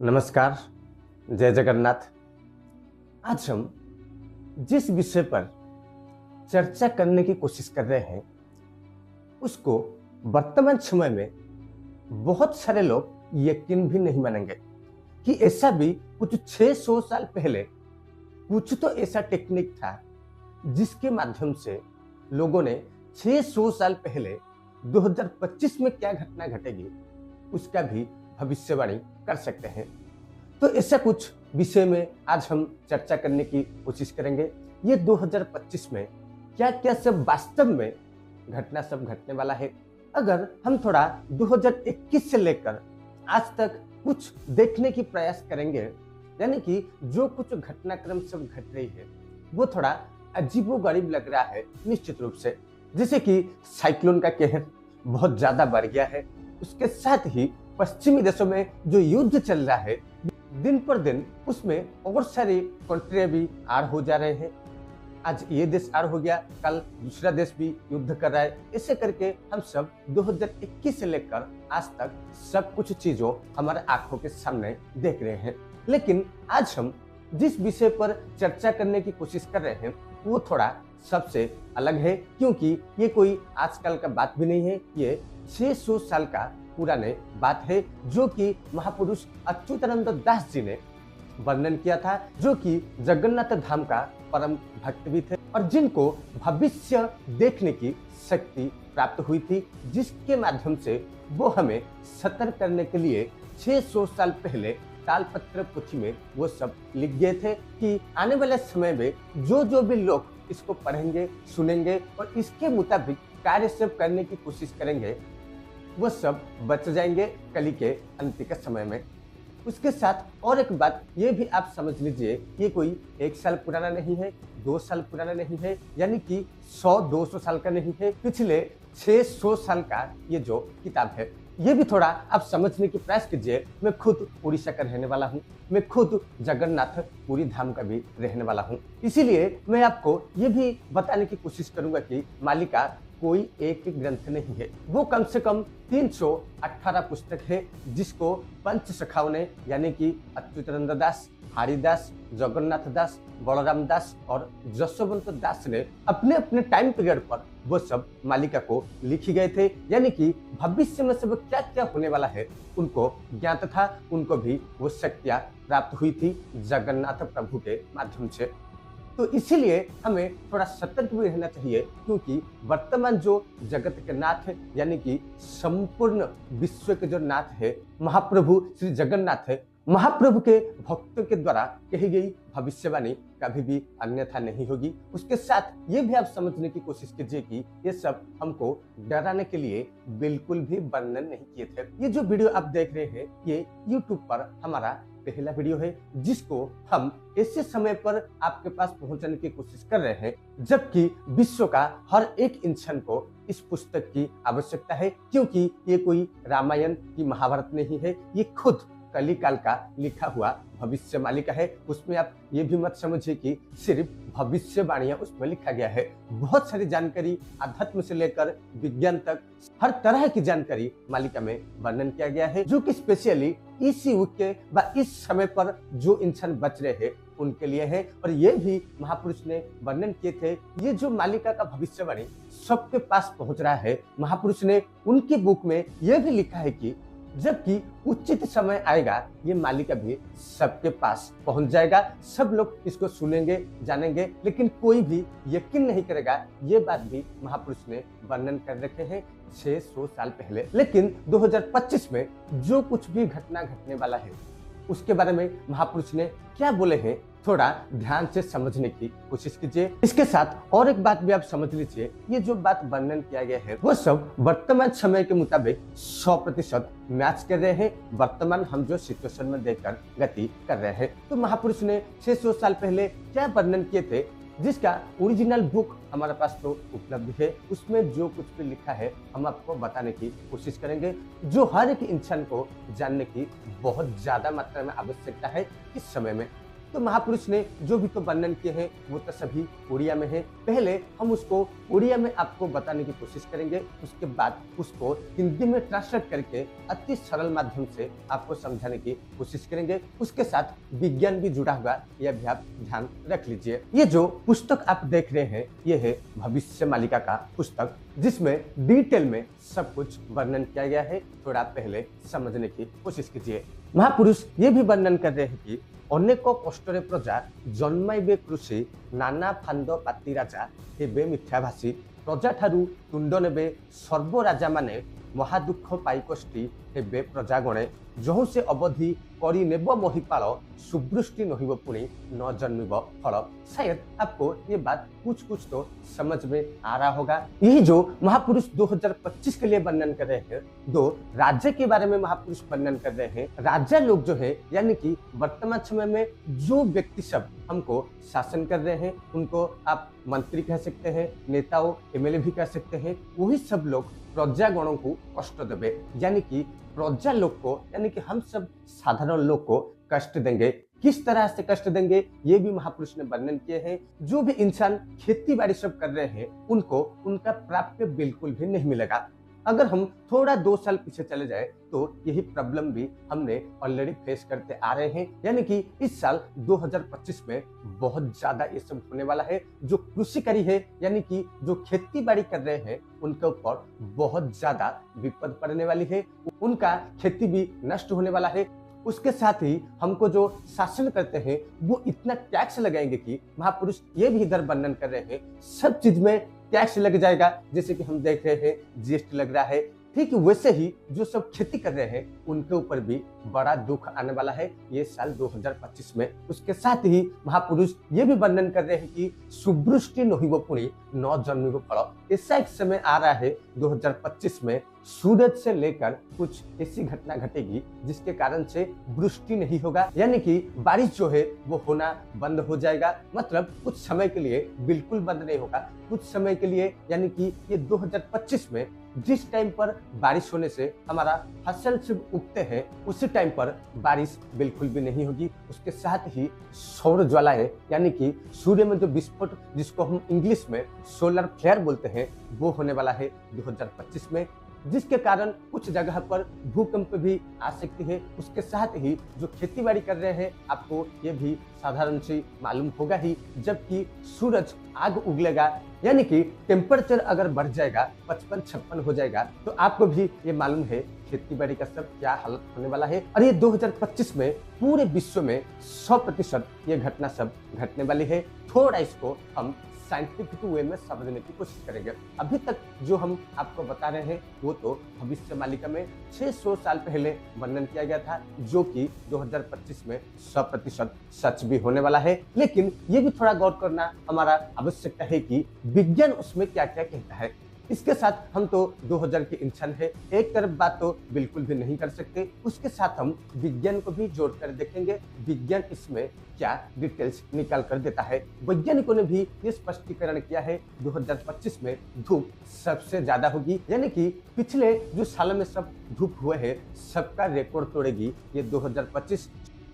नमस्कार, जय जगन्नाथ। आज हम जिस विषय पर चर्चा करने की कोशिश कर रहे हैं उसको वर्तमान समय में बहुत सारे लोग यकीन भी नहीं मानेंगे कि ऐसा भी कुछ 600 साल पहले कुछ तो ऐसा टेक्निक था जिसके माध्यम से लोगों ने 600 साल पहले 2025 में क्या घटना घटेगी उसका भी भविष्यवाणी कर सकते हैं। तो ऐसा कुछ विषय में आज हम चर्चा करने की कोशिश करेंगे। ये 2025 में क्या क्या सब वास्तव में घटना सब घटने वाला है। अगर हम थोड़ा 2021 से लेकर आज तक कुछ देखने की प्रयास करेंगे, यानी कि जो कुछ घटनाक्रम सब घट रही है वो थोड़ा अजीबोगरीब लग रहा है निश्चित रूप से। जैसे कि साइक्लोन का कहर बहुत ज्यादा बढ़ गया है, उसके साथ ही पश्चिमी देशों में जो युद्ध चल रहा है दिन पर दिन उसमें और सारे कंट्री भी आड़ हो जा रहे हैं। आज ये देश आड़ हो गया, कल दूसरा देश भी युद्ध कर रहा है। ऐसे करके हम सब 2021 से लेकर आज तक सब कुछ चीजों हमारे आंखों के सामने देख रहे हैं। लेकिन आज हम जिस विषय पर चर्चा करने की कोशिश कर रहे हैं वो थोड़ा सबसे अलग है, क्योंकि ये कोई आजकल का बात भी नहीं है। ये 600 साल का पुराने बात है जो कि महापुरुष अच्युतानंद दास जी ने वर्णन किया था, जो कि जगन्नाथ धाम का परम भक्त भी थे और जिनको भविष्य देखने की शक्ति प्राप्त हुई थी, जिसके माध्यम से वो हमें सतर्क करने के लिए 600 साल पहले तालपत्र पोथी में वो सब लिख गए थे कि आने वाले समय में जो भी लोग इसको पढ़ेंगे, सुनेंगे और इसके मुताबिक कार्य सब करने की कोशिश करेंगे वो सब बच जाएंगे कली के अंत के समय में। उसके साथ और एक बात ये भी आप समझ लीजिए, ये कोई 1 साल पुराना नहीं है, 2 साल पुराना नहीं है, यानी कि 100-200 साल का नहीं है, पिछले 600 साल का ये जो किताब है। ये भी थोड़ा आप समझने की प्रयास कीजिए। मैं खुद उड़ीसा का रहने वाला हूँ, मैं खुद जगन्नाथ पुरी धाम का भी रहने वाला हूँ, इसीलिए मैं आपको ये भी बताने की कोशिश करूंगा कि मालिका कोई एक ग्रंथ नहीं है, वो कम से कम 318 पुस्तक है, जिसको पंच सखाओं ने यानी कि अच्युतानंद दास, हरिदास, जगन्नाथ दास, बलराम दास और जसवंत दास ने अपने अपने टाइम पीरियड पर वो सब मालिका को लिखी गए थे। यानी कि भविष्य में सब क्या क्या होने वाला है उनको ज्ञात था, उनको भी वो शक्तियां प्राप्त हुई थी जगन्नाथ प्रभु के माध्यम से। तो इसीलिए हमें थोड़ा सतर्क भी रहना चाहिए, क्योंकि वर्तमान जो जगत के नाथ है यानी कि संपूर्ण विश्व के जो नाथ है महाप्रभु श्री जगन्नाथ है, महाप्रभु के भक्तों के द्वारा कही गई भविष्यवाणी कभी भी अन्यथा नहीं होगी। उसके साथ ये भी आप समझने की कोशिश कीजिए कि ये सब हमको डराने के लिए बिल्कुल भी वर्णन नहीं किए थे। ये जो वीडियो आप देख रहे हैं ये YouTube पर हमारा पहला वीडियो है, जिसको हम ऐसे समय पर आपके पास पहुंचाने की कोशिश कर रहे हैं जबकि विश्व का हर एक इंसान को इस पुस्तक की आवश्यकता है, क्योंकि ये कोई रामायण की महाभारत नहीं है, ये खुद कली काल का लिखा हुआ भविष्य मालिका है। उसमें आप ये भी मत समझिए कि सिर्फ भविष्यवाणियां उसमें लिखा गया है। बहुत सारी जानकारी अध्यात्म से लेकर विज्ञान तक हर तरह की जानकारी मालिका में वर्णन किया गया है, जो कि स्पेशली इस युग के व इस समय पर जो इंसान बच रहे हैं उनके लिए है। और ये भी महापुरुष ने वर्णन किए थे। ये जो मालिका का भविष्यवाणी सबके पास पहुंच रहा है, महापुरुष ने उनकी बुक में यह भी लिखा है कि जबकि उचित समय आएगा ये मालिका भी सबके पास पहुंच जाएगा, सब लोग इसको सुनेंगे, जानेंगे, लेकिन कोई भी यकीन नहीं करेगा। ये बात भी महापुरुष ने वर्णन कर रखे हैं 600 साल पहले। लेकिन 2025 में जो कुछ भी घटना घटने वाला है उसके बारे में महापुरुष ने क्या बोले हैं थोड़ा ध्यान से समझने की कोशिश कीजिए। इसके साथ और एक बात भी आप समझ लीजिए, ये जो बात वर्णन किया गया है वो सब वर्तमान समय के मुताबिक 100% मैच कर रहे हैं, वर्तमान हम जो सिचुएशन में देखकर गति कर रहे हैं। तो महापुरुष ने 600 साल पहले क्या वर्णन किए थे, जिसका ओरिजिनल बुक हमारे पास तो उपलब्ध है, उसमें जो कुछ भी लिखा है हम आपको बताने की कोशिश करेंगे, जो हर एक इंसान को जानने की बहुत ज्यादा मात्रा में आवश्यकता है इस समय में। तो महापुरुष ने जो भी तो वर्णन किए हैं वो तो सभी उड़िया में है। पहले हम उसको उड़िया में आपको बताने की कोशिश करेंगे, उसके बाद उसको हिंदी में ट्रांसलेट करके अति सरल माध्यम से आपको समझाने की कोशिश करेंगे। उसके साथ विज्ञान भी जुड़ा हुआ, यह भी आप ध्यान रख लीजिए। ये जो पुस्तक आप देख रहे हैं ये है भविष्य मालिका का पुस्तक, जिसमें डिटेल में सब कुछ वर्णन किया गया है। थोड़ा पहले समझने की कोशिश कीजिए। महापुरुष ये भी वर्णन कर रहे हैं कि अनेक कष्टरे प्रजा जन्माइबे कृषि नाना फांद पाती राजा हेबे मिथ्याभाषी प्रजा ठारू तुंड नेबे सर्व राजा माने महादुख पाई कष्टी हेबे प्रजागणे जहु से अवधि करी नेब महिपाल सुवृष्टि नहिब पुणी न जन्मिब फल। शायद आपको ये बात कुछ कुछ तो समझ में आ रहा होगा। यही जो महापुरुष 2025 के लिए वर्णन कर रहे हैं, दो राज्य के बारे में महापुरुष वर्णन कर रहे हैं। राजा लोग जो है यानी कि वर्तमान समय में जो व्यक्ति सब हमको शासन कर रहे हैं, उनको आप मंत्री कह सकते हैं, नेताओं एमएलए भी कह सकते हैं, वही सब लोग प्रजागणों को कष्ट देवे, यानी कि प्रजा लोग को यानी कि हम सब साधारण लोग को कष्ट देंगे। किस तरह से कष्ट देंगे ये भी महापुरुष ने वर्णन किए हैं। जो भी इंसान खेती बाड़ी सब कर रहे हैं उनको उनका प्राप्य बिल्कुल भी नहीं मिलेगा। अगर हम थोड़ा 2 साल पीछे चले जाए तो यही प्रॉब्लम भी हमने ऑलरेडी फेस करते आ रहे हैं, यानी कि इस साल 2025 में बहुत ज्यादा ये सब होने वाला है। जो कृषिकारी है यानी कि जो खेती बाड़ी कर रहे हैं उनके ऊपर बहुत ज्यादा विपद पड़ने वाली है, उनका खेती भी नष्ट होने वाला है। उसके साथ ही हमको जो शासन करते हैं वो इतना टैक्स लगाएंगे कि महापुरुष ये भी इधर वर्णन कर रहे हैं सब चीज में टैक्स लग जाएगा। जैसे कि हम देख रहे हैं जीएसटी लग रहा है, ठीक वैसे ही जो सब खेती कर रहे हैं उनके ऊपर भी बड़ा दुख आने वाला है ये साल 2025 में। उसके साथ ही महापुरुष ये भी वर्णन कर रहे हैं कि सुवृष्टि नहिब पुणी न जन्मिब फल। ऐसा एक समय आ रहा है 2025 में सूरज से लेकर कुछ ऐसी घटना घटेगी जिसके कारण से वृष्टि नहीं होगा, यानी कि बारिश जो है वो होना बंद हो जाएगा। मतलब कुछ समय के लिए बिल्कुल बंद नहीं होगा, कुछ समय के लिए, यानी कि ये 2025 में जिस टाइम पर बारिश होने से हमारा फसल सब उगते हैं उसी टाइम पर बारिश बिल्कुल भी नहीं होगी। उसके साथ ही सौर ज्वाला है यानी कि सूर्य में जो विस्फोट जिसको हम इंग्लिश में सोलर फ्लेयर बोलते हैं वो होने वाला है 2025 में, जिसके कारण कुछ जगह पर भूकंप भी आ सकती है। उसके साथ ही जो खेती बाड़ी कर रहे हैं आपको ये भी साधारण सी मालूम होगा ही, जबकि सूरज आग उगलेगा यानी कि टेम्परेचर अगर बढ़ जाएगा 55-56 हो जाएगा तो आपको भी ये मालूम है खेती बाड़ी का सब क्या हालत होने वाला है। और ये 2025 में पूरे विश्व में 100% ये घटना सब घटने वाली है। थोड़ा इसको हम साइंटिफिक वे में समझने की कोशिश करेंगे। अभी तक जो हम आपको बता रहे हैं वो तो भविष्य मालिका में 600 साल पहले वर्णन किया गया था, जो कि 2025 में 100% सच भी होने वाला है। लेकिन ये भी थोड़ा गौर करना हमारा आवश्यकता है कि विज्ञान उसमें क्या क्या कहता है। इसके साथ हम तो 2000 के इंसान है, एक तरफ बात तो बिल्कुल भी नहीं कर सकते, उसके साथ हम विज्ञान को भी जोड़कर देखेंगे विज्ञान इसमें क्या डिटेल्स निकाल कर देता है। वैज्ञानिकों ने भी ये स्पष्टीकरण किया है 2025 में धूप सबसे ज्यादा होगी, यानी कि पिछले जो सालों में सब धूप हुए हैं सबका रिकॉर्ड तोड़ेगी ये 2025।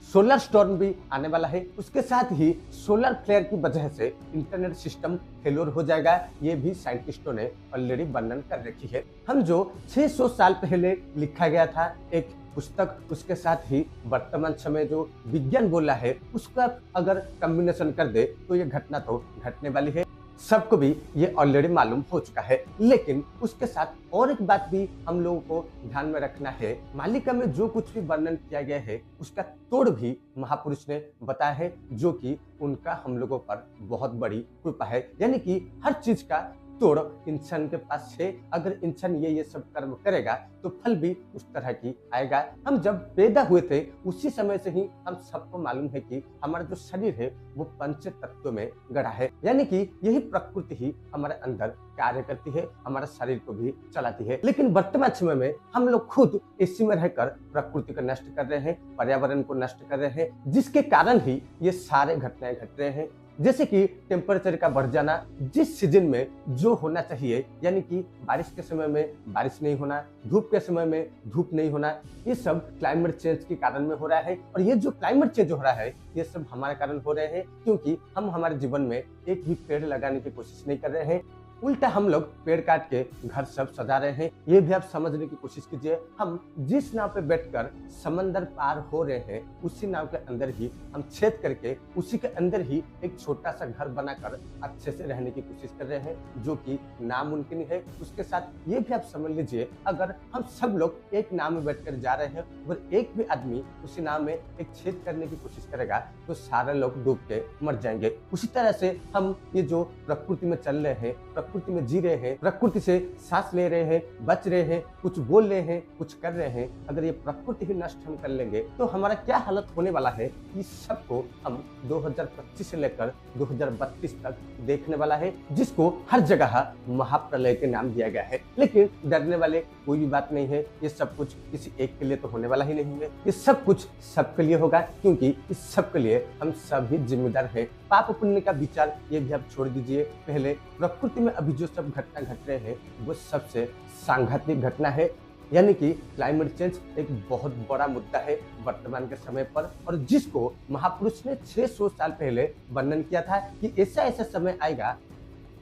सोलर स्टॉर्म भी आने वाला है। उसके साथ ही सोलर फ्लेयर की वजह से इंटरनेट सिस्टम फेलोर हो जाएगा, ये भी साइंटिस्टों ने ऑलरेडी वर्णन कर रखी है। हम जो 600 साल पहले लिखा गया था एक पुस्तक, उसके साथ ही वर्तमान समय जो विज्ञान बोला है उसका अगर कॉम्बिनेशन कर दे तो ये घटना तो घटने वाली है, सबको भी ये ऑलरेडी मालूम हो चुका है। लेकिन उसके साथ और एक बात भी हम लोगों को ध्यान में रखना है, मालिका में जो कुछ भी वर्णन किया गया है उसका तोड़ भी महापुरुष ने बताया है, जो कि उनका हम लोगों पर बहुत बड़ी कृपा है। यानी कि हर चीज का तोड़ इंसान के पास है। अगर इंसान ये सब कर्म करेगा तो फल भी उस तरह की आएगा। हम जब पैदा हुए थे उसी समय से ही हम सबको मालूम है कि हमारा जो शरीर है वो पंच तत्वों में गढ़ा है, यानी कि यही प्रकृति ही हमारे अंदर कार्य करती है, हमारे शरीर को भी चलाती है। लेकिन वर्तमान समय में हम लोग खुद इसी में रहकर प्रकृति को नष्ट कर रहे हैं, पर्यावरण को नष्ट कर रहे हैं, जिसके कारण ही ये सारे घटनाएं घट रहे हैं। जैसे कि टेम्परेचर का बढ़ जाना, जिस सीजन में जो होना चाहिए, यानी कि बारिश के समय में बारिश नहीं होना, धूप के समय में धूप नहीं होना, ये सब क्लाइमेट चेंज के कारण में हो रहा है। और ये जो क्लाइमेट चेंज हो रहा है ये सब हमारे कारण हो रहे हैं, क्योंकि हम हमारे जीवन में एक भी पेड़ लगाने की कोशिश नहीं कर रहे हैं। उल्टा हम लोग पेड़ काट के घर सब सजा रहे हैं। ये भी आप समझने की कोशिश कीजिए, हम जिस नाव पे बैठकर समंदर पार हो रहे हैं उसी नाव के अंदर ही हम छेद करके उसी के अंदर ही एक छोटा सा घर बनाकर अच्छे से रहने की कोशिश कर रहे हैं, जो कि नामुमकिन है। उसके साथ ये भी आप समझ लीजिए, अगर हम सब लोग एक नाव में बैठकर जा रहे हैं और एक भी आदमी उसी नाव में एक छेद करने की कोशिश करेगा तो सारे लोग डूब के मर जाएंगे। उसी तरह से हम ये जो प्रकृति में चल रहे हैं, प्रकृति में जी रहे हैं, प्रकृति से सांस ले रहे हैं, बच रहे हैं, कुछ बोल रहे हैं, कुछ कर रहे हैं, अगर ये प्रकृति ही नष्ट हम कर लेंगे तो हमारा क्या हालत होने वाला है, इस सबको हम 2025 से लेकर 2032 तक देखने वाला है, जिसको हर जगह महाप्रलय के नाम दिया गया है। लेकिन डरने वाले कोई भी बात नहीं है, ये सब कुछ किसी एक के लिए तो होने वाला ही नहीं है, ये सब कुछ सबके लिए होगा, क्योंकि इस सब के लिए हम सभी जिम्मेदार हैं। पाप पुण्य का विचार ये भी आप छोड़ दीजिए। पहले प्रकृति में अभी जो सब घटना घट रहे हैं वो सबसे सांघातिक घटना है, यानी कि क्लाइमेट चेंज एक बहुत बड़ा मुद्दा है वर्तमान के समय पर, और जिसको महापुरुष ने 600 साल पहले वर्णन किया था कि ऐसा ऐसा समय आएगा,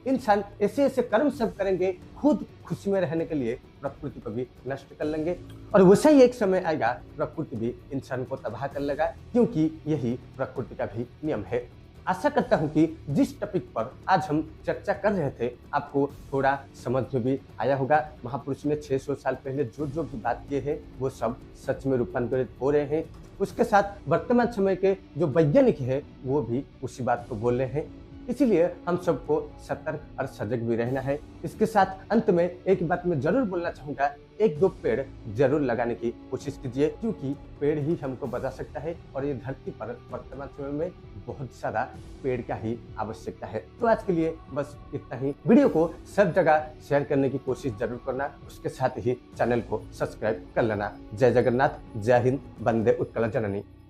इंसान ऐसे ऐसे कर्म सब करेंगे, खुद खुशी में रहने के लिए प्रकृति को भी नष्ट कर लेंगे, और वैसा ही एक समय आएगा प्रकृति भी इंसान को तबाह कर लेगा, क्योंकि यही प्रकृति का भी नियम है। आशा करता हूं कि जिस टॉपिक पर आज हम चर्चा कर रहे थे आपको थोड़ा समझ में भी आया होगा। महापुरुष ने 600 साल पहले जो जो भी बात किए हैं वो सब सच में रूपांतरित हो रहे हैं। उसके साथ वर्तमान समय के जो वैज्ञानिक है वो भी उसी बात को बोल रहे हैं, इसीलिए हम सबको सतर्क और सजग भी रहना है। इसके साथ अंत में एक बात मैं जरूर बोलना चाहूँगा, एक दो पेड़ जरूर लगाने की कोशिश कीजिए, क्योंकि पेड़ ही हमको बचा सकता है, और ये धरती पर वर्तमान समय में बहुत सारा पेड़ का ही आवश्यकता है। तो आज के लिए बस इतना ही। वीडियो को सब जगह शेयर करने की कोशिश जरूर करना, उसके साथ ही चैनल को सब्सक्राइब कर लेना। जय जगन्नाथ, जय हिंद, वंदे उत्कल जननी।